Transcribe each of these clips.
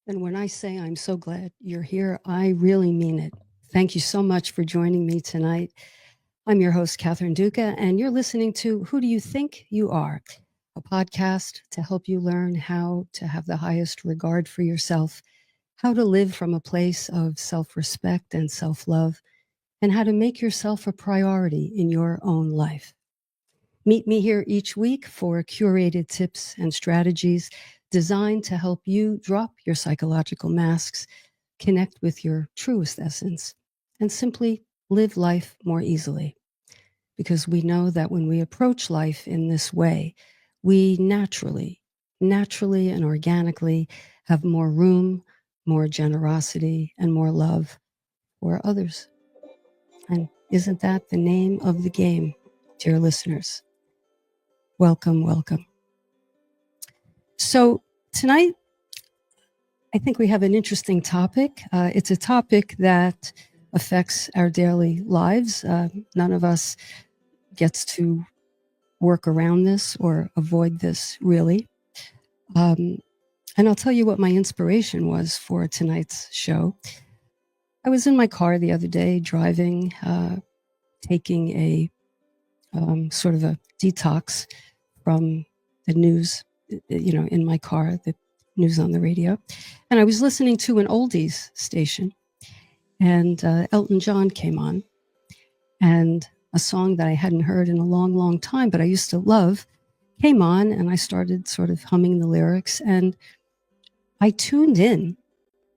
And when I say I'm so glad you're here, I really mean it. Thank you so much for joining me tonight. I'm your host, Catherine Duca, and you're listening to Who Do You Think You Are? A podcast to help you learn how to have the highest regard for yourself, how to live from a place of self respect and self love, and how to make yourself a priority in your own life. Meet me here each week for curated tips and strategies designed to help you drop your psychological masks, connect with your truest essence, and simply live life more easily. Because we know that when we approach life in this way, we naturally and organically have more room, more generosity, and more love for others. And isn't that the name of the game, dear listeners? Welcome, welcome. So tonight, I think we have an interesting topic. It's a topic that affects our daily lives. None of us gets to work around this or avoid this, really. And I'll tell you what my inspiration was for tonight's show. I was in my car the other day driving, taking a sort of a detox from the news, in my car, the news on the radio. And I was listening to an oldies station, and Elton John came on, and a song that I hadn't heard in a long, long time, but I used to love, came on, and I started sort of humming the lyrics, and I tuned in.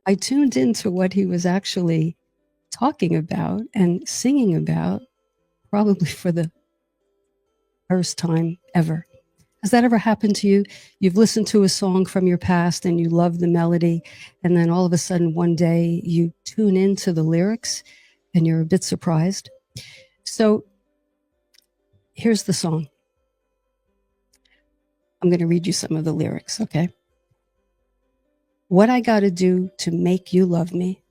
I tuned into what he was actually talking about and singing about, probably for the first time ever. Has that ever happened to you? You've listened to a song from your past and you love the melody, and then all of a sudden one day you tune into the lyrics and you're a bit surprised. So here's the song. I'm going to read you some of the lyrics, okay? What I got to do to make you love me?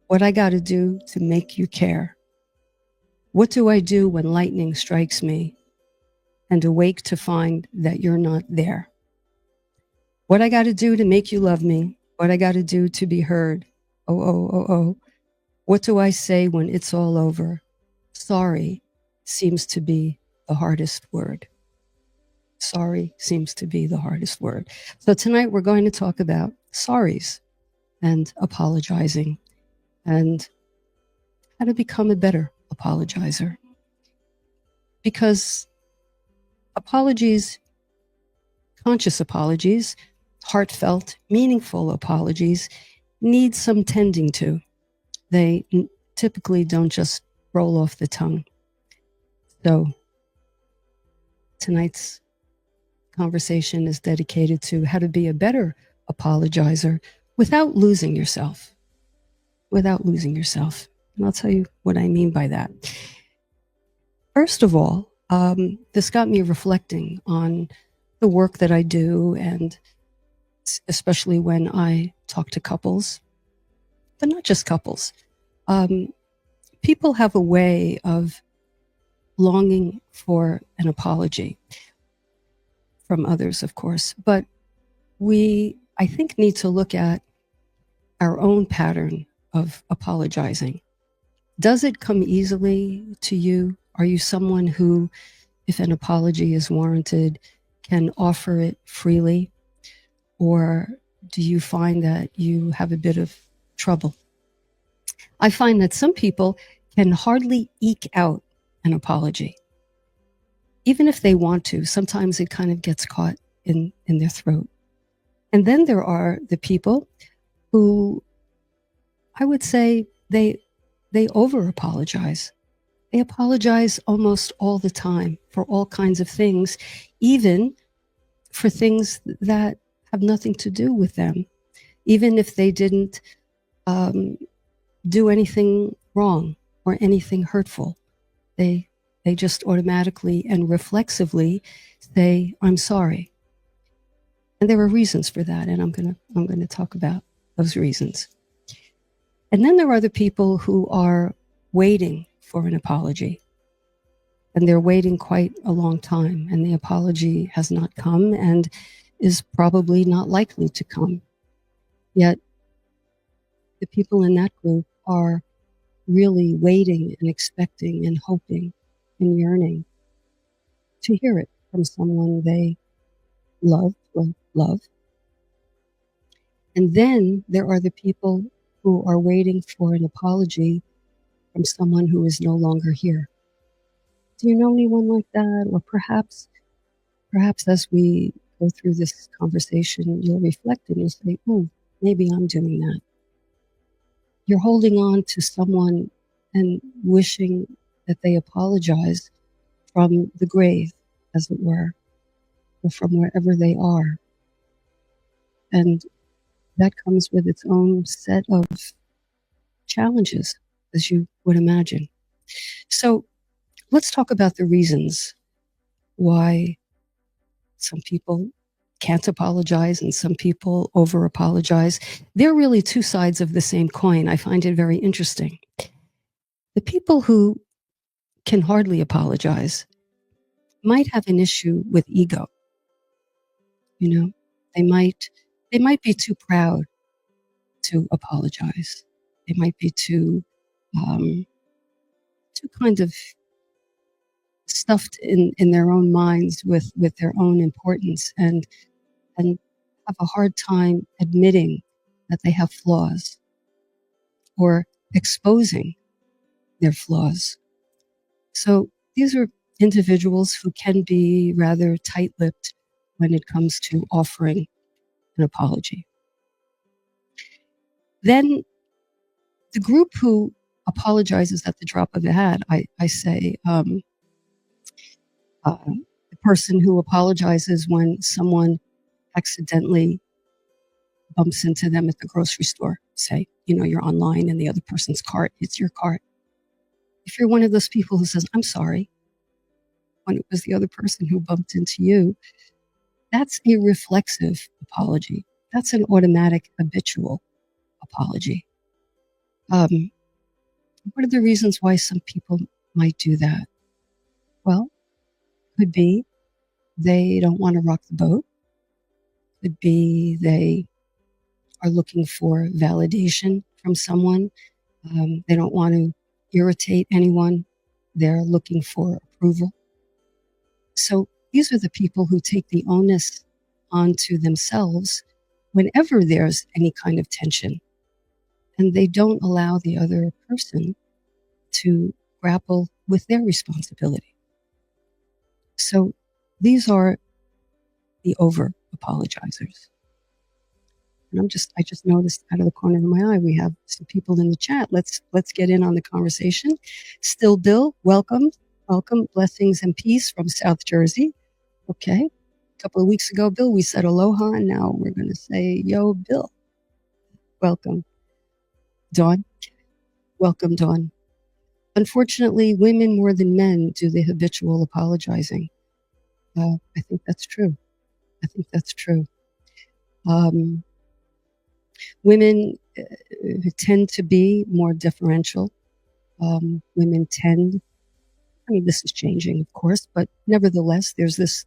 What I got to do to make you care? What do I do when lightning strikes me and awake to find that you're not there? What I got to do to make you love me? What I got to do to be heard? Oh, oh, oh, oh. What do I say when it's all over? Sorry seems to be the hardest word. Sorry seems to be the hardest word. So tonight we're going to talk about sorries and apologizing and how to become a better apologizer. Because apologies, conscious apologies, heartfelt, meaningful apologies need some tending to. They typically don't just roll off the tongue. So tonight's conversation is dedicated to how to be a better apologizer without losing yourself. Without losing yourself. And I'll tell you what I mean by that. First of all, this got me reflecting on the work that I do, and especially when I talk to couples, but not just couples. People have a way of longing for an apology from others, of course, but we, I think, need to look at our own pattern of apologizing. Does it come easily to you? Are you someone who, if an apology is warranted, can offer it freely? Or do you find that you have a bit of trouble? I find that some people can hardly eke out an apology. Even if they want to, sometimes it kind of gets caught in their throat. And then there are the people who, I would say, they over apologize. They apologize almost all the time for all kinds of things, even for things that have nothing to do with them, even if they didn't do anything wrong or anything hurtful. They just automatically and reflexively say, I'm sorry. And there are reasons for that, and I'm gonna talk about those reasons. And then there are the people who are waiting for an apology. And they're waiting quite a long time, and the apology has not come and is probably not likely to come. Yet the people in that group are really waiting and expecting and hoping and yearning to hear it from someone they love or love. And then there are the people who are waiting for an apology from someone who is no longer here. Do you know anyone like that? Or perhaps as we go through this conversation, you'll reflect and you'll say, oh, maybe I'm doing that. You're holding on to someone and wishing that they apologize from the grave, as it were, or from wherever they are. And that comes with its own set of challenges, as you would imagine. So let's talk about the reasons why some people can't apologize and some people over apologize. They're really two sides of the same coin. I find it very interesting. The people who can hardly apologize might have an issue with ego. You know, they might be too proud to apologize. They might be too kind of stuffed in their own minds with their own importance and have a hard time admitting that they have flaws or exposing their flaws. So these are individuals who can be rather tight-lipped when it comes to offering an apology. Then the group who apologizes at the drop of a hat, I say, the person who apologizes when someone accidentally bumps into them at the grocery store. Say, you're online and the other person's cart hits your cart. If you're one of those people who says, I'm sorry, when it was the other person who bumped into you, that's a reflexive apology. That's an automatic habitual apology. What are the reasons why some people might do that? Well, could be they don't want to rock the boat. Could be they are looking for validation from someone. They don't want to irritate anyone. They're looking for approval. So these are the people who take the onus onto themselves whenever there's any kind of tension, and they don't allow the other person to grapple with their responsibility. So these are the over apologizers. And I just noticed out of the corner of my eye, we have some people in the chat. Let's get in on the conversation. Still Bill, welcome. Blessings and peace from South Jersey. Okay. A couple of weeks ago, Bill, we said aloha, and now we're going to say, yo, Bill. Welcome. Dawn. Welcome, Dawn. Unfortunately, women more than men do the habitual apologizing. I think that's true. Women tend to be more deferential. Women tend, this is changing, of course, but nevertheless, there's this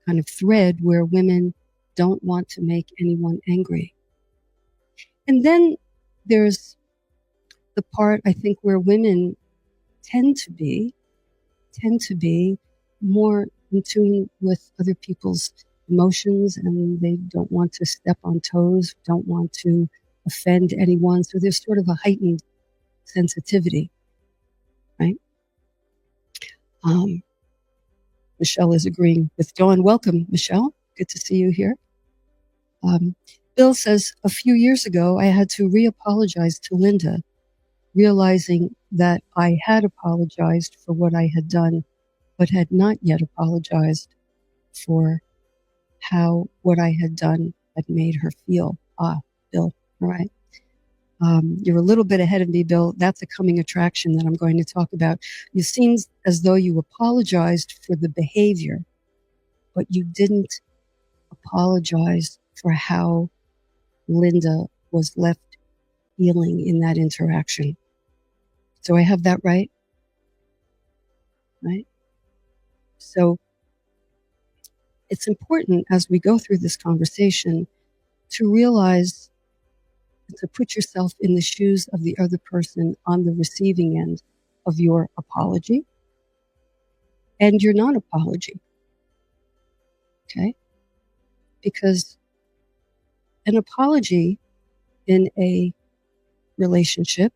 kind of thread where women don't want to make anyone angry. And then there's the part, I think, where women tend to be more in tune with other people's emotions, and they don't want to step on toes, don't want to offend anyone. So there's sort of a heightened sensitivity, right? Michelle is agreeing with Dawn. Welcome, Michelle. Good to see you here. Bill says, a few years ago, I had to re-apologize to Linda, realizing that I had apologized for what I had done, but had not yet apologized for how what I had done had made her feel. Bill, all right. You're a little bit ahead of me, Bill. That's a coming attraction that I'm going to talk about. It seems as though you apologized for the behavior, but you didn't apologize for how Linda was left feeling in that interaction. So I have that right? Right? So it's important as we go through this conversation to realize, to put yourself in the shoes of the other person on the receiving end of your apology and your non-apology, okay? Because an apology in a relationship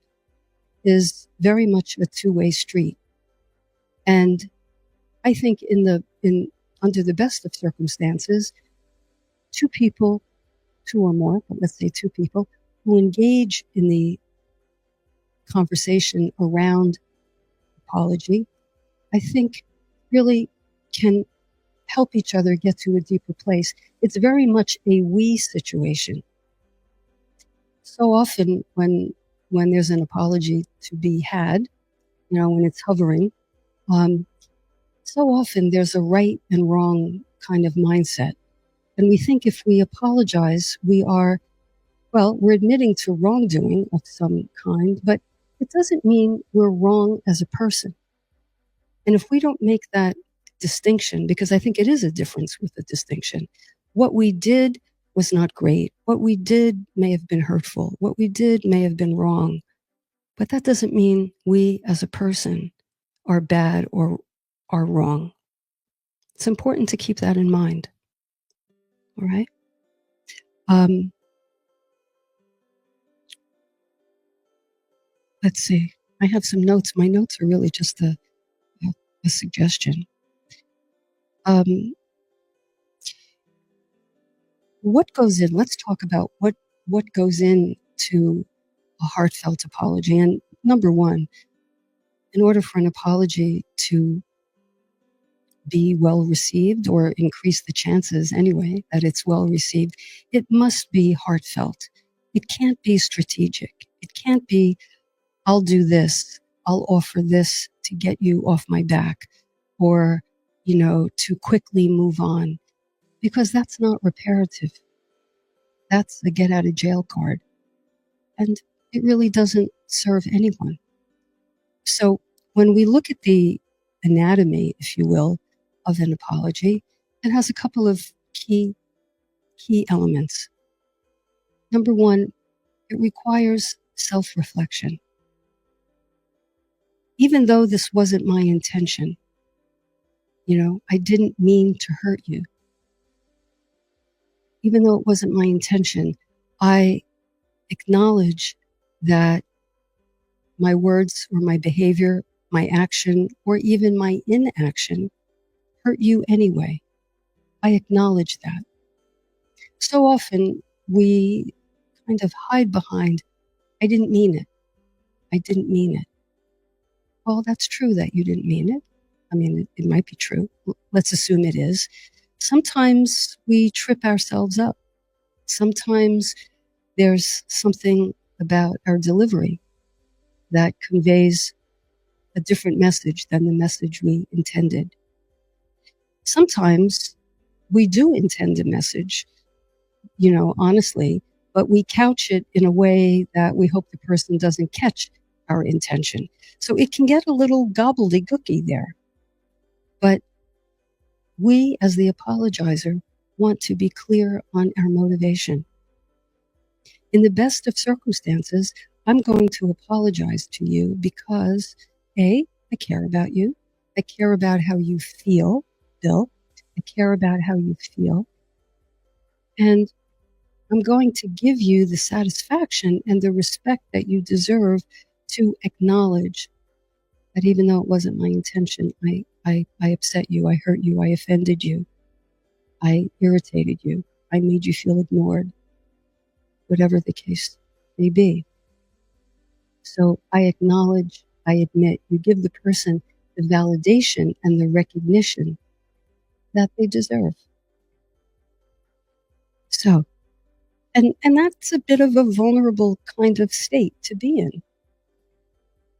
is very much a two-way street. And I think under the best of circumstances, two people, two or more, but let's say two people, who engage in the conversation around apology, I think really can help each other get to a deeper place. It's very much a we situation. So often when there's an apology to be had, when it's hovering, so often there's a right and wrong kind of mindset. And we think if we apologize, we're admitting to wrongdoing of some kind, but it doesn't mean we're wrong as a person. And if we don't make that distinction, because I think it is a difference with a distinction, what we did was not great. What we did may have been hurtful. What we did may have been wrong. But that doesn't mean we as a person are bad or are wrong. It's important to keep that in mind. All right? Let's see. I have some notes. My notes are really just a suggestion. What goes in? Let's talk about what goes into a heartfelt apology. And number one, in order for an apology to be well received, or increase the chances anyway that it's well received, it must be heartfelt. It can't be strategic. It can't be, I'll do this, I'll offer this to get you off my back, or, to quickly move on, because that's not reparative. That's a get out of jail card. And it really doesn't serve anyone. So when we look at the anatomy, if you will, of an apology, it has a couple of key elements. Number one, it requires self-reflection. Even though this wasn't my intention, I didn't mean to hurt you. Even though it wasn't my intention, I acknowledge that my words or my behavior, my action, or even my inaction hurt you anyway. I acknowledge that. So often we kind of hide behind, I didn't mean it. I didn't mean it. Well, that's true that you didn't mean it. I mean, it might be true. Let's assume it is. Sometimes we trip ourselves up. Sometimes there's something about our delivery that conveys a different message than the message we intended. Sometimes we do intend a message, honestly, but we couch it in a way that we hope the person doesn't catch our intention. So it can get a little gobbledygooky there. But we, as the apologizer, want to be clear on our motivation. In the best of circumstances, I'm going to apologize to you because, A, I care about you. I care about how you feel, Bill. I care about how you feel. And I'm going to give you the satisfaction and the respect that you deserve to acknowledge that even though it wasn't my intention, I upset you, I hurt you, I offended you, I irritated you, I made you feel ignored, whatever the case may be. So I acknowledge, I admit, you give the person the validation and the recognition that they deserve. So, and that's a bit of a vulnerable kind of state to be in.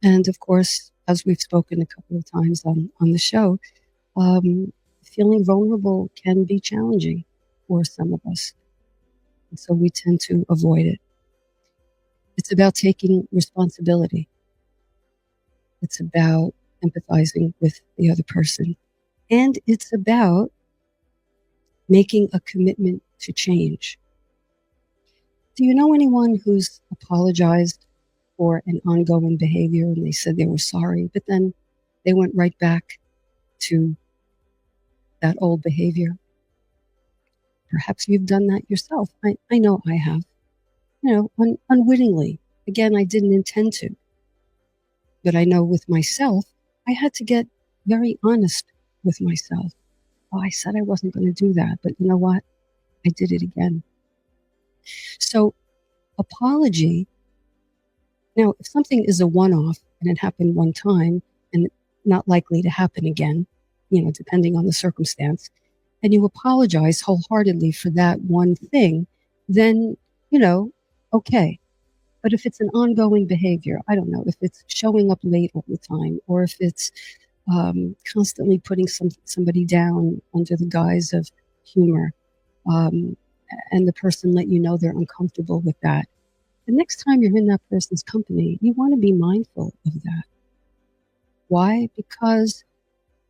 And of course, as we've spoken a couple of times on the show, feeling vulnerable can be challenging for some of us. And so we tend to avoid it. It's about taking responsibility. It's about empathizing with the other person. And it's about making a commitment to change. Do you know anyone who's apologized for an ongoing behavior and they said they were sorry, but then they went right back to that old behavior? Perhaps you've done that yourself. I know I have, unwittingly. Again, I didn't intend to, but I know with myself, I had to get very honest with myself. Oh, I said I wasn't going to do that, but you know what? I did it again. So, apology. Now, if something is a one off and it happened one time and not likely to happen again, depending on the circumstance, and you apologize wholeheartedly for that one thing, then, okay. But if it's an ongoing behavior, I don't know, if it's showing up late all the time, or if it's constantly putting somebody down under the guise of humor, um, and the person let you know they're uncomfortable with that. The next time you're in that person's company, you want to be mindful of that. Why? Because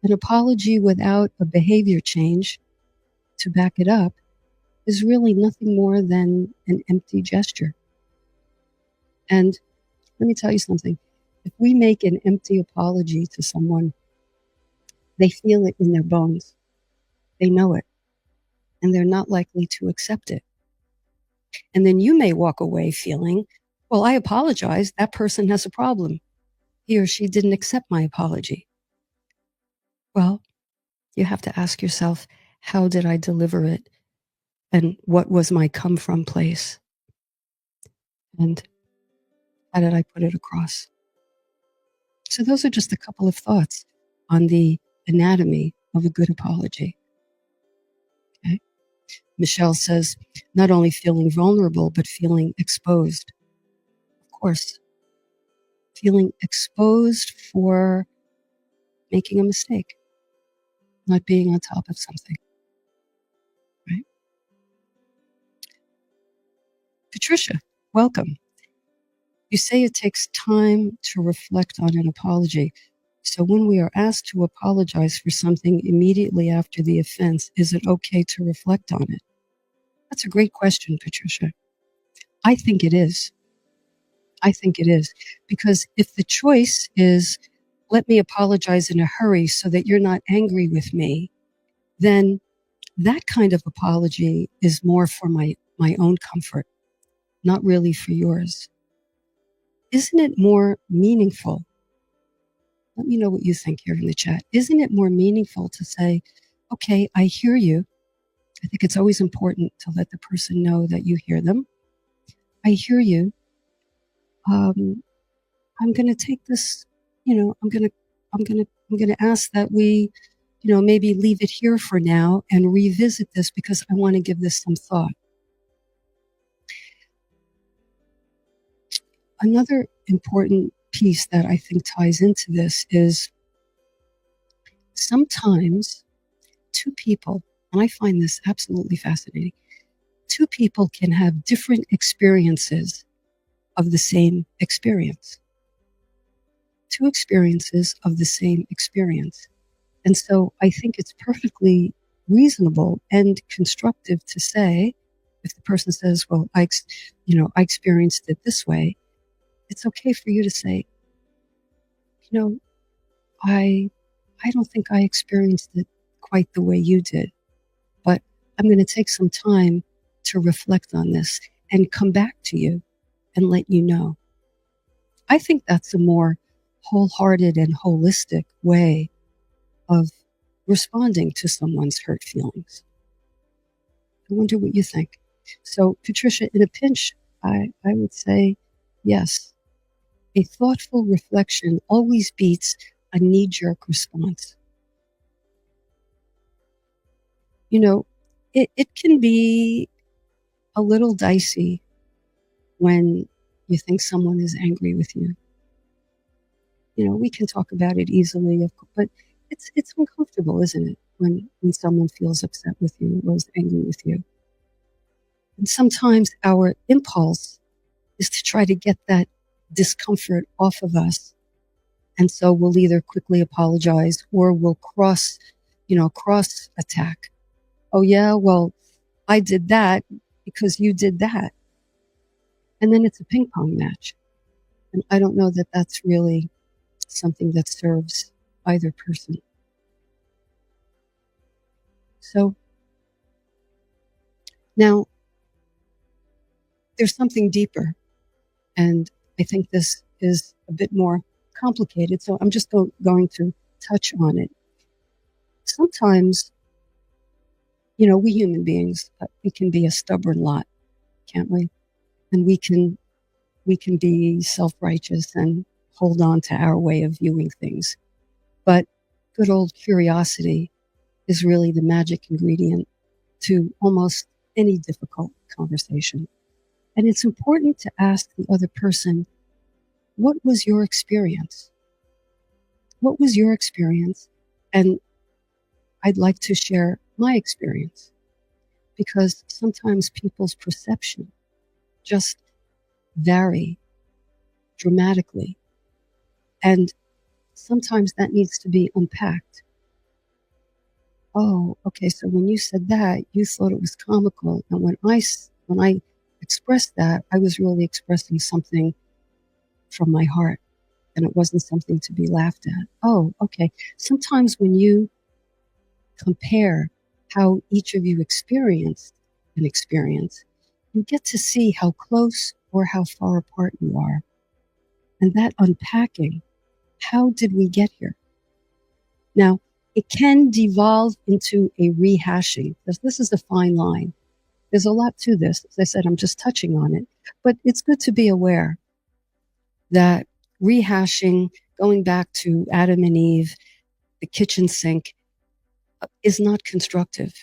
an apology without a behavior change to back it up is really nothing more than an empty gesture. And let me tell you something. If we make an empty apology to someone, they feel it in their bones. They know it. And they're not likely to accept it. And then you may walk away feeling, well, I apologize. That person has a problem. He or she didn't accept my apology. Well, you have to ask yourself, how did I deliver it? And what was my come from place? And how did I put it across? So those are just a couple of thoughts on the anatomy of a good apology. Okay. Michelle says, not only feeling vulnerable, but feeling exposed. Of course, feeling exposed for making a mistake, not being on top of something. Right? Patricia, welcome. You say it takes time to reflect on an apology. So when we are asked to apologize for something immediately after the offense, is it okay to reflect on it? That's a great question, Patricia. I think it is. I think it is. Because if the choice is, let me apologize in a hurry so that you're not angry with me, then that kind of apology is more for my own comfort, not really for yours. Isn't it more meaningful? Let me know what you think here in the chat. Isn't it more meaningful to say, okay, I hear you. I think it's always important to let the person know that you hear them. I hear you. I'm going to take this, I'm going to ask that we, maybe leave it here for now and revisit this because I want to give this some thought. Another important piece that I think ties into this is sometimes two people, and I find this absolutely fascinating, two people can have different experiences of the same experience. Two experiences of the same experience. And so I think it's perfectly reasonable and constructive to say, if the person says, well, I experienced it this way, it's okay for you to say, I don't think I experienced it quite the way you did, but I'm going to take some time to reflect on this and come back to you and let you know. I think that's a more wholehearted and holistic way of responding to someone's hurt feelings. I wonder what you think. So, Patricia, in a pinch, I would say yes. A thoughtful reflection always beats a knee-jerk response. It can be a little dicey when you think someone is angry with you. We can talk about it easily, of course, but it's uncomfortable, isn't it, when someone feels upset with you or is angry with you? And sometimes our impulse is to try to get that discomfort off of us. And so we'll either quickly apologize or we'll cross attack. Oh yeah, well, I did that because you did that. And then it's a ping pong match. And I don't know that that's really something that serves either person. So now there's something deeper. And I think this is a bit more complicated. So I'm just going to touch on it. Sometimes, we human beings, we can be a stubborn lot, can't we? And we can be self-righteous and hold on to our way of viewing things. But good old curiosity is really the magic ingredient to almost any difficult conversation. And it's important to ask the other person, what was your experience? What was your experience? And I'd like to share my experience, because sometimes people's perception just vary dramatically. And sometimes that needs to be unpacked. Oh, okay, so when you said that, you thought it was comical. And when I expressed that, I was really expressing something from my heart, and it wasn't something to be laughed at. Oh, okay. Sometimes when you compare how each of you experienced an experience, you get to see how close or how far apart you are. And that unpacking, how did we get here? Now, it can devolve into a rehashing, because this is a fine line. There's a lot to this. As I said, I'm just touching on it. But it's good to be aware that rehashing, going back to Adam and Eve, the kitchen sink, is not constructive.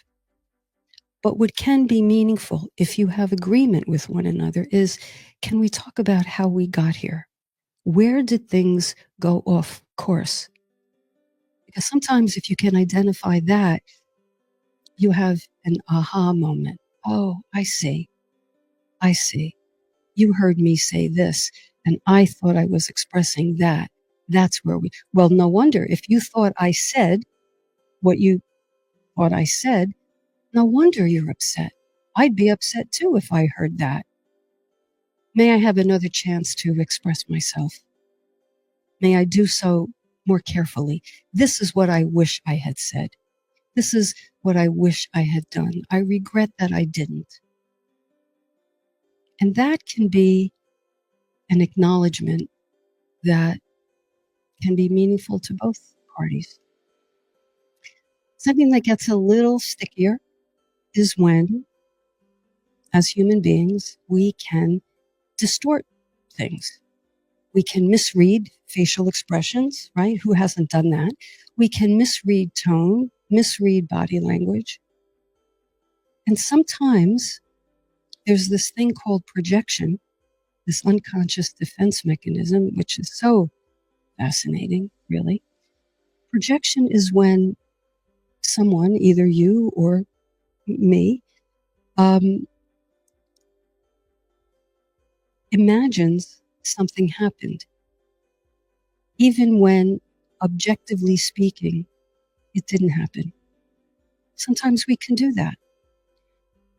But what can be meaningful, if you have agreement with one another, is, can we talk about how we got here? Where did things go off course? Because sometimes if you can identify that, you have an aha moment. Oh, I see. I see. You heard me say this, and I thought I was expressing that. That's where well, no wonder. If you thought I said what you thought I said, no wonder you're upset. I'd be upset too if I heard that. May I have another chance to express myself? May I do so more carefully? This is what I wish I had said. This is what I wish I had done. I regret that I didn't. And that can be an acknowledgement that can be meaningful to both parties. Something that gets a little stickier is when, as human beings, we can distort things. We can misread facial expressions, right? Who hasn't done that? We can misread tone, misread body language. And sometimes there's this thing called projection, this unconscious defense mechanism, which is so fascinating, really. Projection is when someone, either you or me, imagines something happened, even when, objectively speaking, it didn't happen. Sometimes we can do that.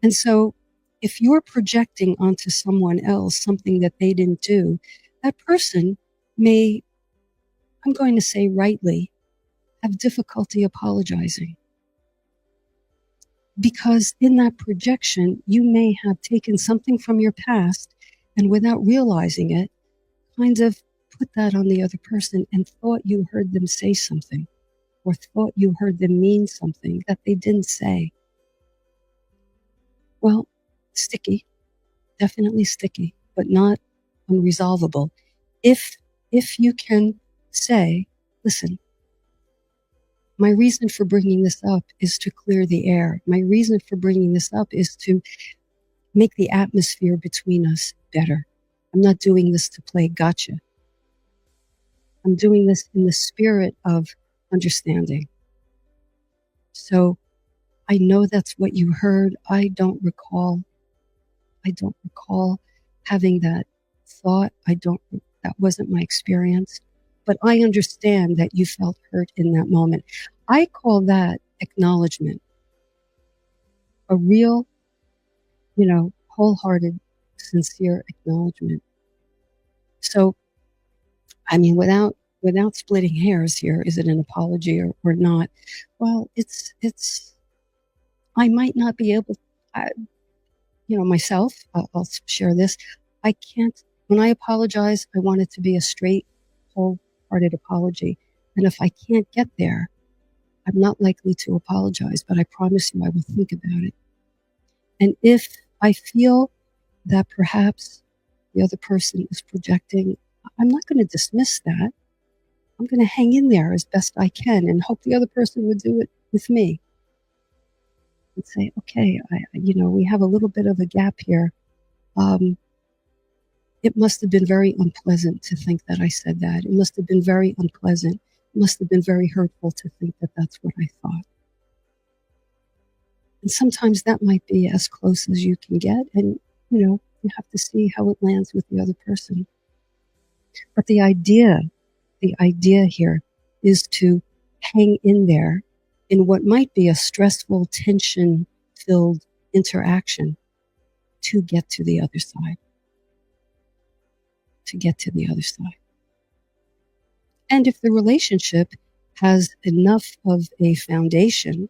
And so if you're projecting onto someone else something that they didn't do, that person may, I'm going to say rightly, have difficulty apologizing. Because in that projection, you may have taken something from your past and, without realizing it, kind of put that on the other person and thought you heard them say something, or thought you heard them mean something that they didn't say. Well, sticky, definitely sticky, but not unresolvable. If you can say, listen, my reason for bringing this up is to clear the air. My reason for bringing this up is to make the atmosphere between us better. I'm not doing this to play gotcha. I'm doing this in the spirit of understanding. So I know that's what you heard. I don't recall having that thought. That wasn't my experience. But I understand that you felt hurt in that moment. I call that acknowledgement. A real, wholehearted sincere acknowledgement. So, I mean, without splitting hairs here, is it an apology or not? Well, it's I might not be able, I, myself. I'll share this. I can't. When I apologize, I want it to be a straight, wholehearted apology. And if I can't get there, I'm not likely to apologize. But I promise you, I will think about it. And if I feel that perhaps the other person is projecting, I'm not going to dismiss that. I'm going to hang in there as best I can and hope the other person would do it with me and say, okay, we have a little bit of a gap here. It must have been very unpleasant to think that I said that. It must have been very unpleasant. It must have been very hurtful to think that that's what I thought. And sometimes that might be as close as you can get. And, you have to see how it lands with the other person. But the idea here is to hang in there in what might be a stressful, tension-filled interaction to get to the other side. To get to the other side. And if the relationship has enough of a foundation,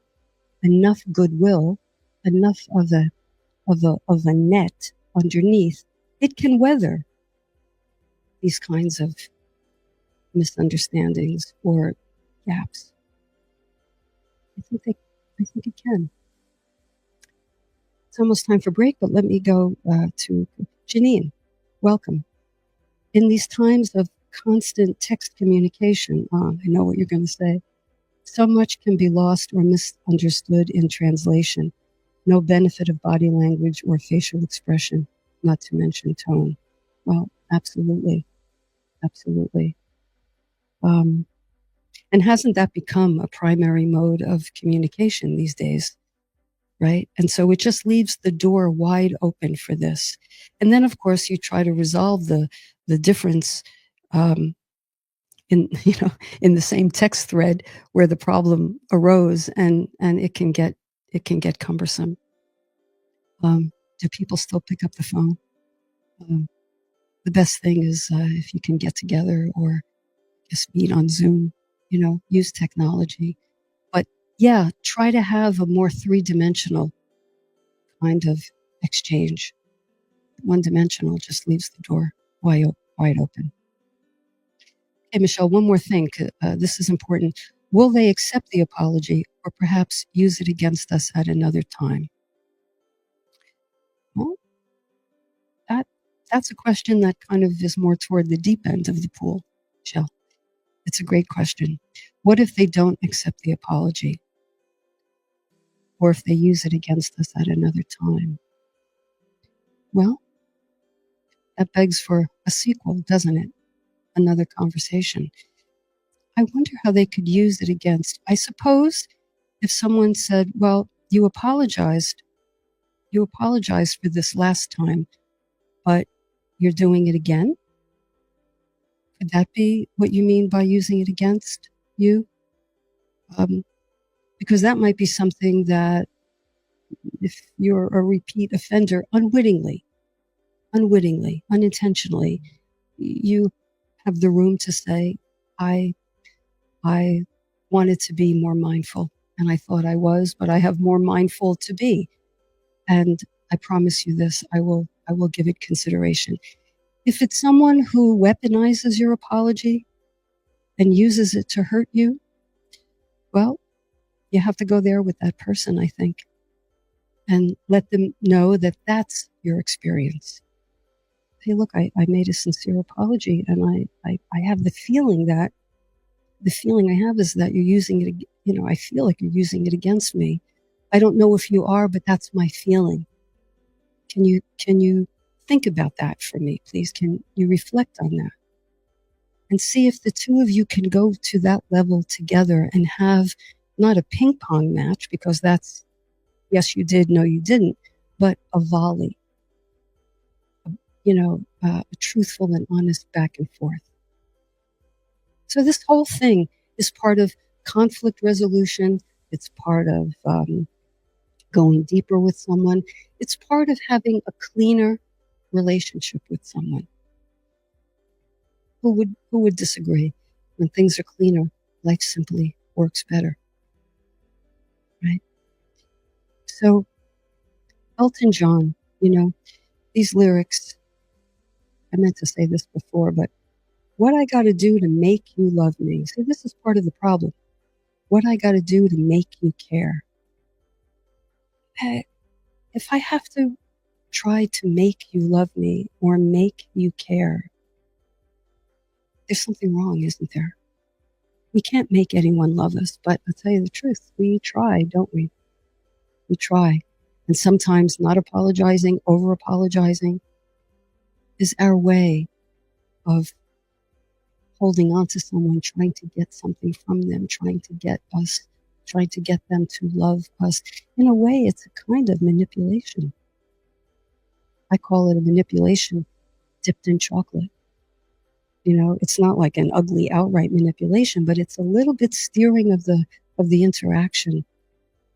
enough goodwill, enough of a net underneath, it can weather these kinds of misunderstandings or gaps. I think it can. It's almost time for break, but let me go to Janine. Welcome. In these times of constant text communication, I know what you're going to say, so much can be lost or misunderstood in translation. No benefit of body language or facial expression, not to mention tone. Well, absolutely. Absolutely. And hasn't that become a primary mode of communication these days? Right? And so it just leaves the door wide open for this. And then, of course, you try to resolve the difference in the same text thread where the problem arose, and it can get cumbersome. Do people still pick up the phone? The best thing is if you can get together or just meet on Zoom, use technology. But yeah, try to have a more three-dimensional kind of exchange. One-dimensional just leaves the door wide open. Hey, Michelle, one more thing. This is important. Will they accept the apology or perhaps use it against us at another time? Well, that's a question that kind of is more toward the deep end of the pool, Michelle. It's a great question. What if they don't accept the apology? Or if they use it against us at another time? Well, that begs for a sequel, doesn't it? Another conversation. I wonder how they could use it against. I suppose if someone said, well, you apologized for this last time, but you're doing it again. Could that be what you mean by using it against you? Because that might be something that if you're a repeat offender, unwittingly, unintentionally, you have the room to say, I wanted to be more mindful, and I thought I was, but I have more mindful to be. And I promise you this, I will give it consideration. If it's someone who weaponizes your apology and uses it to hurt you, well, you have to go there with that person, I think, and let them know that that's your experience. Hey, look, I made a sincere apology, and I have the feeling I have is that you're using it, I feel like you're using it against me. I don't know if you are, but that's my feeling. Can you think about that for me, please? Can you reflect on that? And see if the two of you can go to that level together and have not a ping pong match, because that's, yes, you did, no, you didn't, but a volley, a truthful and honest back and forth. So this whole thing is part of conflict resolution. It's part of going deeper with someone. It's part of having a cleaner, relationship with someone. Who would disagree? When things are cleaner, life simply works better, right? So Elton John, these lyrics, I meant to say this before, but what I got to do to make you love me. See, this is part of the problem. What I got to do to make you care. Hey, if I have to try to make you love me or make you care, there's something wrong, isn't there? We can't make anyone love us, but I'll tell you the truth. We try, don't we? We try. And sometimes not apologizing, over apologizing is our way of holding on to someone, trying to get something from them, trying to get us, trying to get them to love us. In a way, it's a kind of manipulation. I call it a manipulation dipped in chocolate. It's not like an ugly outright manipulation, but it's a little bit steering of the interaction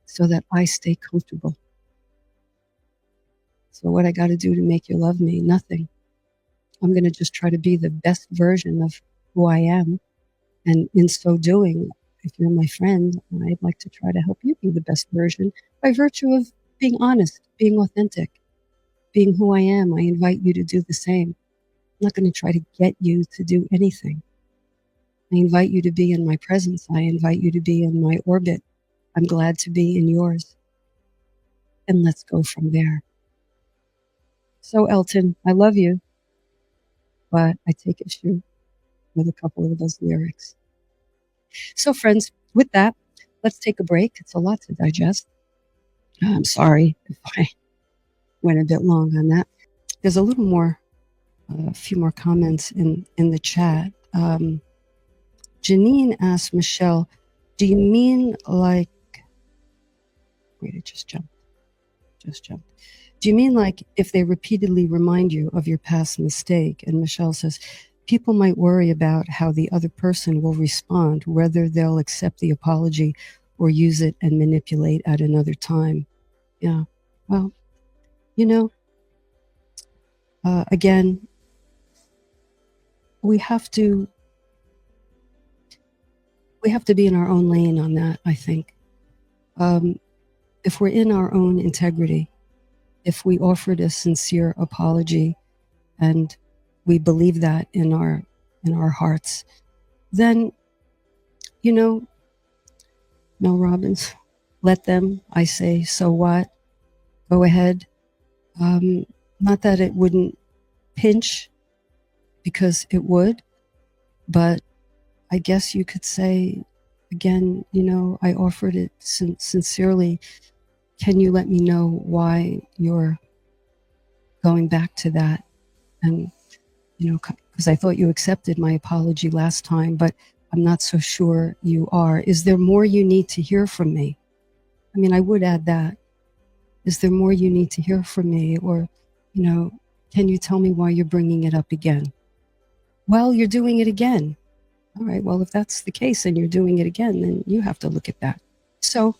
so that I stay comfortable. So what I got to do to make you love me? Nothing. I'm going to just try to be the best version of who I am. And in so doing, if you're my friend, I'd like to try to help you be the best version by virtue of being honest, being authentic, being who I am. I invite you to do the same. I'm not going to try to get you to do anything. I invite you to be in my presence. I invite you to be in my orbit. I'm glad to be in yours. And let's go from there. So, Elton, I love you, but I take issue with a couple of those lyrics. So, friends, with that, let's take a break. It's a lot to digest. I'm sorry if I went a bit long on that. There's a few more comments in the chat. Janine asked Michelle, do you mean like, wait, it just jumped. Do you mean like if they repeatedly remind you of your past mistake? And Michelle says, people might worry about how the other person will respond, whether they'll accept the apology or use it and manipulate at another time. Yeah. Well, again, we have to be in our own lane on that, I think. If we're in our own integrity, if we offered a sincere apology and we believe that in our hearts, then, Mel Robbins, let them, I say, so what? Go ahead. Not that it wouldn't pinch, because it would, but I guess you could say, again, I offered it sincerely. Can you let me know why you're going back to that? And, because I thought you accepted my apology last time, but I'm not so sure you are. Is there more you need to hear from me? I mean, I would add that. Is there more you need to hear from me? Or, can you tell me why you're bringing it up again? Well, you're doing it again. All right, well, if that's the case and you're doing it again, then you have to look at that. So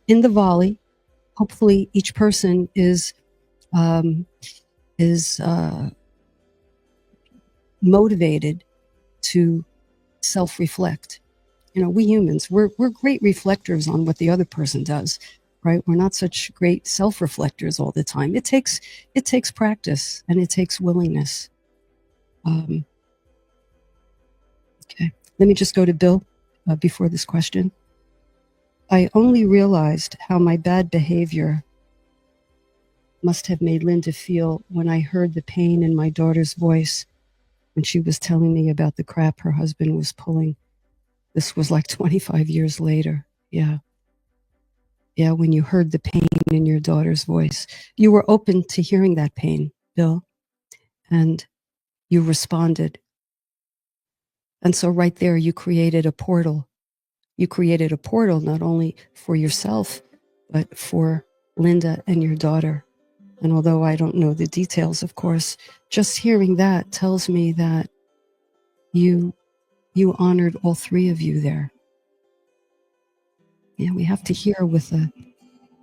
in the volley, hopefully each person is motivated to self-reflect. We humans, we're great reflectors on what the other person does, right? We're not such great self-reflectors all the time. It takes practice and it takes willingness. Okay, let me just go to Bill before this question. I only realized how my bad behavior must have made Linda feel when I heard the pain in my daughter's voice when she was telling me about the crap her husband was pulling. This was like 25 years later. Yeah. Yeah, when you heard the pain in your daughter's voice. You were open to hearing that pain, Bill, and you responded. And so right there, you created a portal. You created a portal not only for yourself, but for Linda and your daughter. And although I don't know the details, of course, just hearing that tells me that you honored all three of you there. Yeah, we have to hear with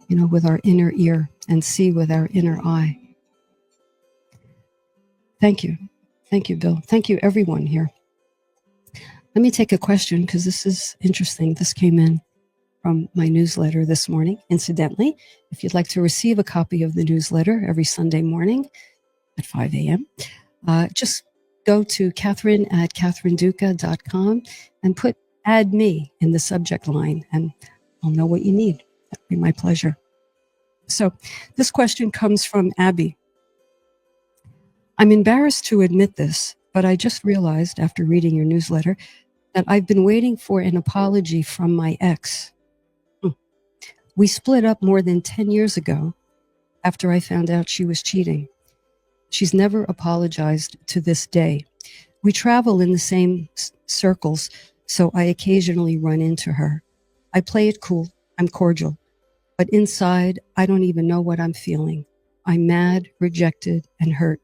with our inner ear and see with our inner eye. Thank you. Thank you, Bill. Thank you, everyone here. Let me take a question because this is interesting. This came in from my newsletter this morning. Incidentally, if you'd like to receive a copy of the newsletter every Sunday morning at 5 a.m., just go to Catherine at catherineduca.com and put add me in the subject line, and I'll know what you need. That'd be my pleasure. So this question comes from Abby. I'm embarrassed to admit this, but I just realized after reading your newsletter that I've been waiting for an apology from my ex. We split up more than 10 years ago after I found out she was cheating. She's never apologized to this day. We travel in the same circles, so I occasionally run into her. I play it cool. I'm cordial. But inside, I don't even know what I'm feeling. I'm mad, rejected, and hurt.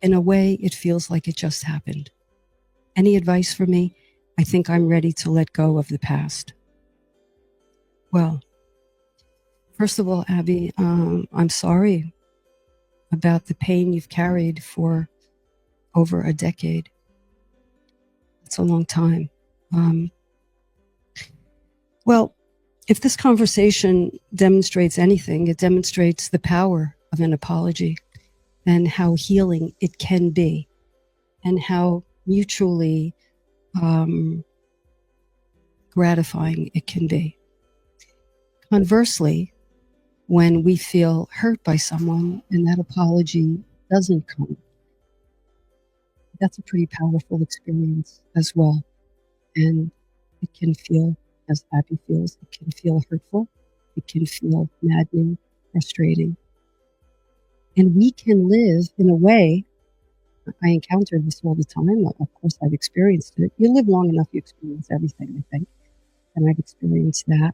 In a way, it feels like it just happened. Any advice for me? I think I'm ready to let go of the past. Well, first of all, Abby, I'm sorry about the pain you've carried for over a decade. That's a long time. Well, if this conversation demonstrates anything, it demonstrates the power of an apology and how healing it can be and how mutually gratifying it can be. Conversely, when we feel hurt by someone and that apology doesn't come, that's a pretty powerful experience as well. And it can feel, as Abby feels, it can feel hurtful. It can feel maddening, frustrating. And we can live in a way, I encounter this all the time. Of course, I've experienced it. You live long enough, you experience everything, I think. And I've experienced that.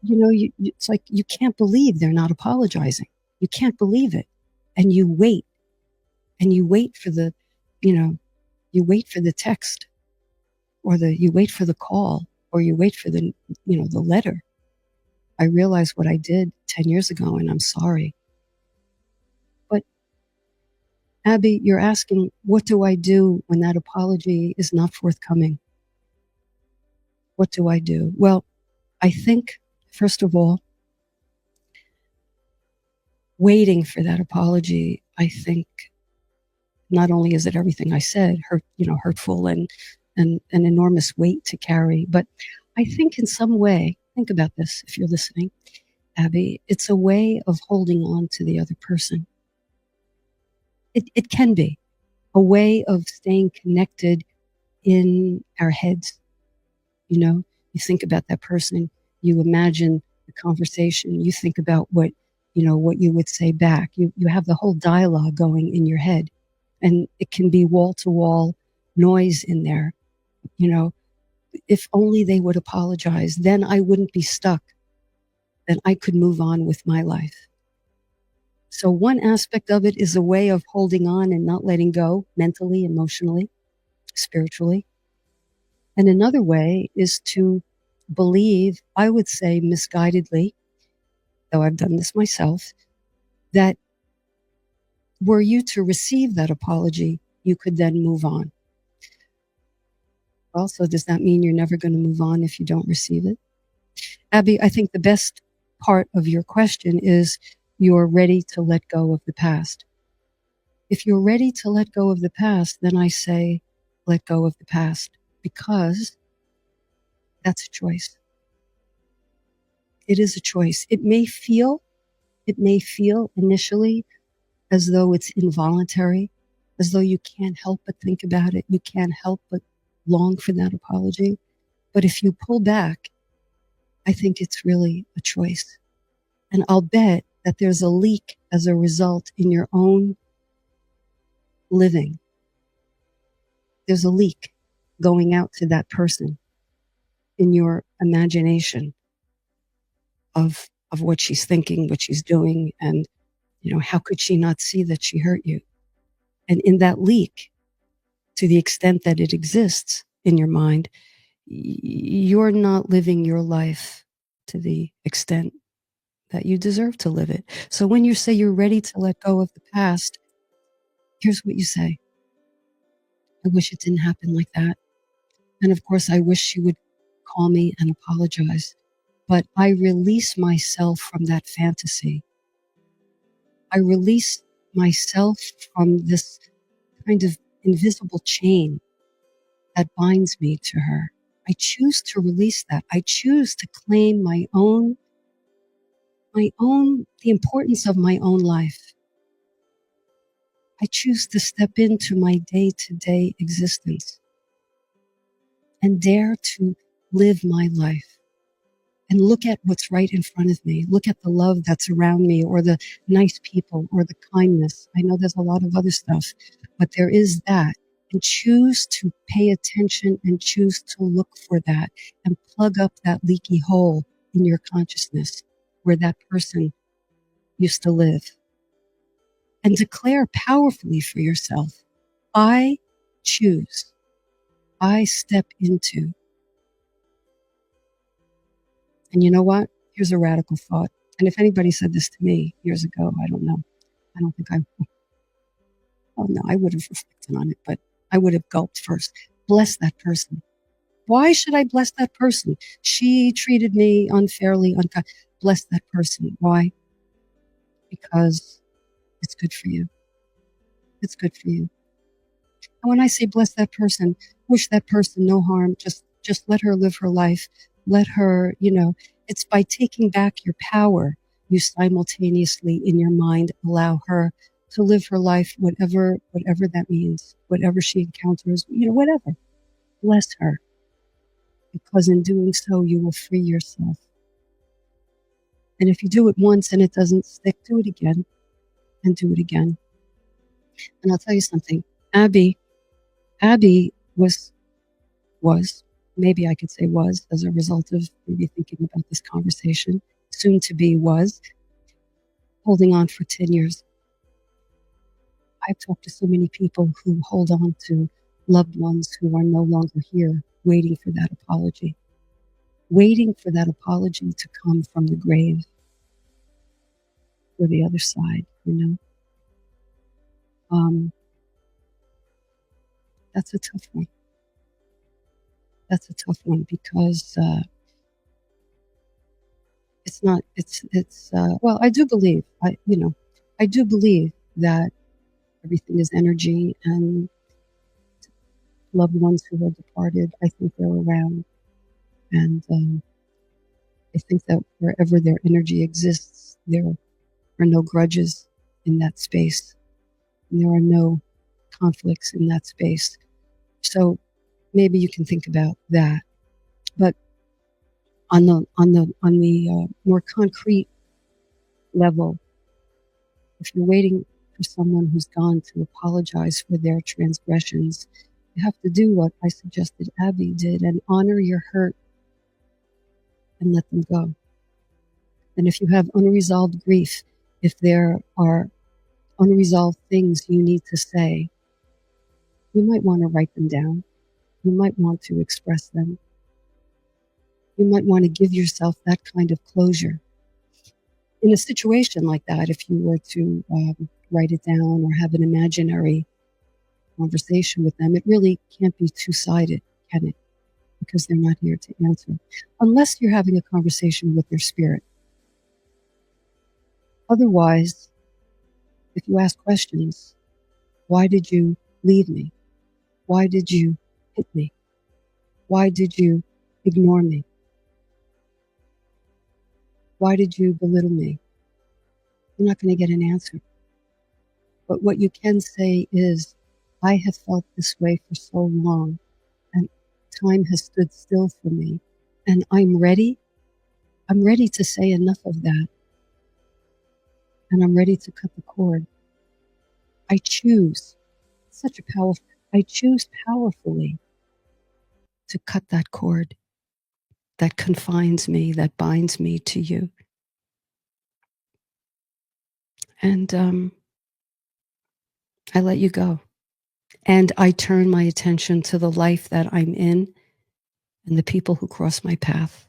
You know, it's like you can't believe they're not apologizing. You can't believe it. And you wait. And you wait for the, you wait for the text or you wait for the call or you wait for the letter. I realized what I did 10 years ago and I'm sorry. But Abby, you're asking, what do I do when that apology is not forthcoming? What do I do? Well, I think, first of all, waiting for that apology, I think not only is it everything I said, hurtful and an enormous weight to carry, but I think in some way, think about this if you're listening, Abby, it's a way of holding on to the other person. It can be a way of staying connected in our heads. You think about that person, you imagine the conversation, you think about what you would say back. You have the whole dialogue going in your head, and it can be wall to wall noise in there. If only they would apologize, then I wouldn't be stuck. Then I could move on with my life. So one aspect of it is a way of holding on and not letting go mentally, emotionally, spiritually. And another way is to believe, I would say misguidedly, though I've done this myself, that were you to receive that apology, you could then move on. Also, does that mean you're never going to move on if you don't receive it? Abby, I think the best part of your question is you're ready to let go of the past. If you're ready to let go of the past, then I say let go of the past, because that's a choice. It is a choice. It may feel initially as though it's involuntary, as though you can't help but think about it. You can't help but long for that apology. But if you pull back, I think it's really a choice. And I'll bet that there's a leak as a result in your own living. There's a leak going out to that person in your imagination of what she's thinking, what she's doing, and how could she not see that she hurt you? And in that leak, to the extent that it exists in your mind, you're not living your life to the extent that you deserve to live it. So when you say you're ready to let go of the past, here's what you say. I wish it didn't happen like that. And of course, I wish she would call me and apologize. But I release myself from that fantasy. I release myself from this kind of invisible chain that binds me to her. I choose to release that. I choose to claim the importance of my own life. I choose to step into my day-to-day existence and dare to live my life and look at what's right in front of me. Look at the love that's around me, or the nice people, or the kindness. I know there's a lot of other stuff, but there is that. And choose to pay attention and choose to look for that and plug up that leaky hole in your consciousness where that person used to live. And declare powerfully for yourself, I choose, I step into. And you know what? Here's a radical thought. And if anybody said this to me years ago, I don't know. I don't think oh no, I would have reflected on it, but I would have gulped first. Bless that person. Why should I bless that person? She treated me unfairly, unkind. Bless that person. Why? Because it's good for you. It's good for you. And when I say bless that person, wish that person no harm, just let her live her life. Let her, it's by taking back your power, you simultaneously in your mind allow her to live her life, whatever that means, whatever she encounters, whatever. Bless her. Because in doing so, you will free yourself. And if you do it once and it doesn't stick, do it again and do it again. And I'll tell you something. Abby was, maybe I could say was, as a result of maybe thinking about this conversation, soon to be was, holding on for 10 years. I've talked to so many people who hold on to loved ones who are no longer here, waiting for that apology to come from the grave or the other side, That's a tough one. That's a tough one because well, I do believe, I do believe that everything is energy, and loved ones who are departed, I think they're around. And I think that wherever their energy exists, there are no grudges in that space. And there are no conflicts in that space. So maybe you can think about that. But on the more concrete level, if you're waiting for someone who's gone to apologize for their transgressions, you have to do what I suggested Abby did and honor your hurt and let them go. And if you have unresolved grief, if there are unresolved things you need to say, you might want to write them down. You might want to express them. You might want to give yourself that kind of closure. In a situation like that, if you were to write it down or have an imaginary conversation with them, it really can't be two-sided, can it? Because they're not here to answer. Unless you're having a conversation with their spirit. Otherwise, if you ask questions, why did you leave me? Why did you hit me? Why did you ignore me? Why did you belittle me? You're not going to get an answer. But what you can say is, I have felt this way for so long, and time has stood still for me, and I'm ready. I'm ready to say enough of that, and I'm ready to cut the cord. I choose, I choose powerfully to cut that cord that confines me, that binds me to you. And I let you go. And I turn my attention to the life that I'm in and the people who cross my path.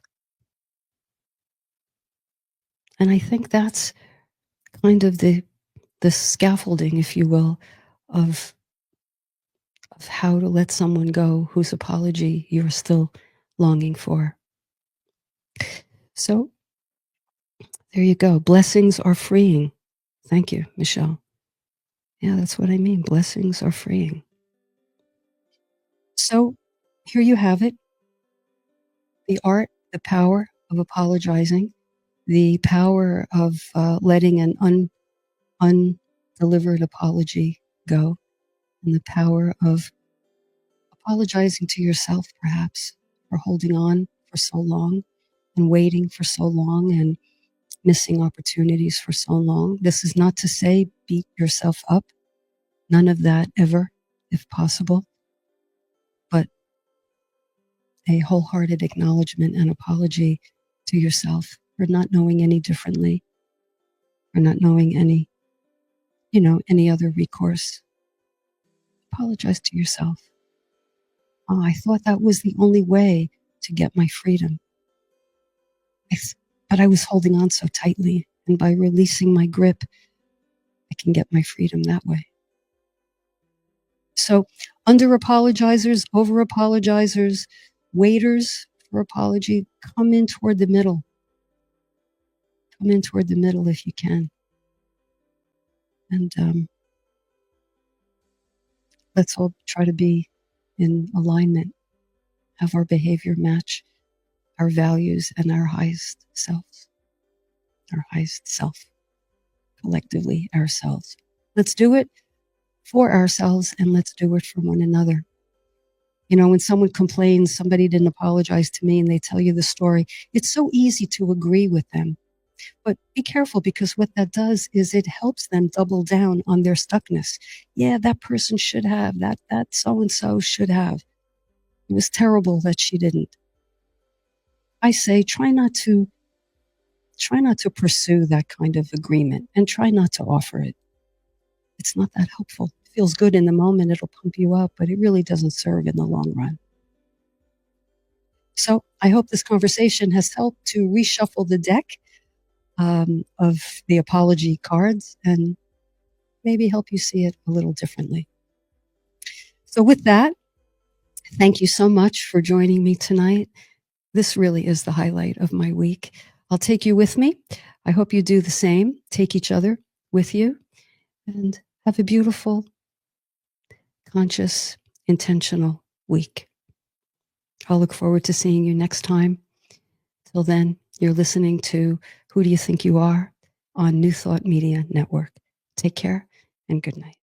And I think that's kind of the scaffolding, if you will, of how to let someone go whose apology you're still longing for. So there you go. Blessings are freeing. Thank you, Michelle. Yeah, that's what I mean. Blessings are freeing. So here you have it. The art, the power of apologizing, the power of letting an undelivered apology go, and the power of apologizing to yourself, perhaps, for holding on for so long and waiting for so long and missing opportunities for so long. This is not to say beat yourself up. None of that ever, if possible, but a wholehearted acknowledgement and apology to yourself for not knowing any differently, for not knowing any, any other recourse. Apologize to yourself. Oh, I thought that was the only way to get my freedom. But I was holding on so tightly, and by releasing my grip, I can get my freedom that way. So, under apologizers, over apologizers, waiters for apology, come in toward the middle. Come in toward the middle if you can. And let's all try to be in alignment, have our behavior match our values and our highest selves, collectively ourselves. Let's do it for ourselves and let's do it for one another. When someone complains, somebody didn't apologize to me and they tell you the story, it's so easy to agree with them. But be careful, because what that does is it helps them double down on their stuckness. Yeah, that person should have, that so-and-so should have. It was terrible that she didn't. I say, try not to pursue that kind of agreement and try not to offer it. It's not that helpful. It feels good in the moment. It'll pump you up, but it really doesn't serve in the long run. So I hope this conversation has helped to reshuffle the deck of the apology cards and maybe help you see it a little differently. So with that, thank you so much for joining me tonight. This really is the highlight of my week. I'll take you with me. I hope you do the same. Take each other with you and have a beautiful, conscious, intentional week. I'll look forward to seeing you next time. Till then, you're listening to Who Do You Think You Are on New Thought Media Network. Take care and good night.